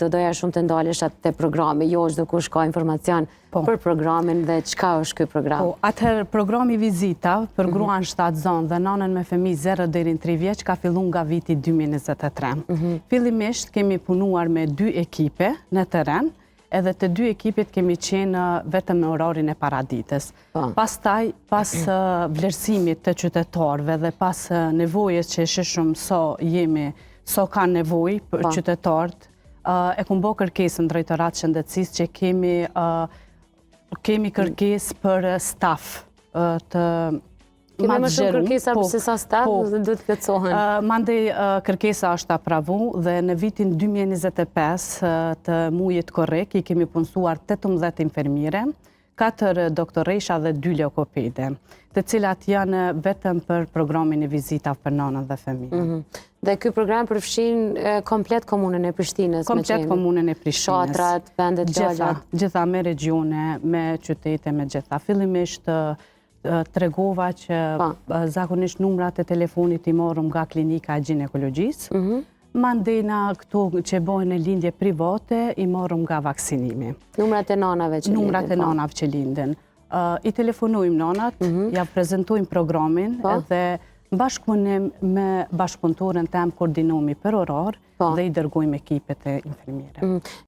të doja shumë të ndalesh atë te programi, jo çdo kush ka informacion për programin dhe çka është ky program. Atëherë programi Vizita për gruan 7 zonë dhe nanën me fëmijë 0 deri në 3 vjeç ka filluar nga viti 2023. Fillimisht kemi punuar me 2 ekipe në terren, edhe të 2 ekipet kemi qenë vetëm në orarin e paraditës. Pastaj, pas vlerësimit të qytetarëve dhe pas nevojës që shishëm so kanë nevojë për qytetarët, e kumë bo kërkesën drejtorat shëndetësisë që kemi kërkesë për staf të Kemi më shumë kërkesa për se sa staf dhe duhet të plotësohen. Mandej kërkesa është apravu dhe në vitin 2025 të mujit korrekt i kemi punësuar 18 infermiere, 4 doktoresha dhe 2 leokopede, të cilat janë vetëm për programin e Vizita për nanën dhe fëmijën. Dhe ky program përfshin komplet komunën e Prishtinës? Komplet komunën e Prishtinës. Shatrat, vendet gjalla? Gjitha me regjone, me qytete, me gjitha. Fillimisht tregova që zakonisht numrat e telefonit i morëm nga klinika e ginekologjisë, mandena këto që bojnë në lindje private i morëm nga vaksinimi. Numrat e nanave që linden? Numrat e nanave që linden. I telefonojmë nanat, ja prezentojmë programin dhe bashkëpunim me bashkëpunëtorën tem koordinomi për orar dhe i dërgojmë ekipet e infermiere.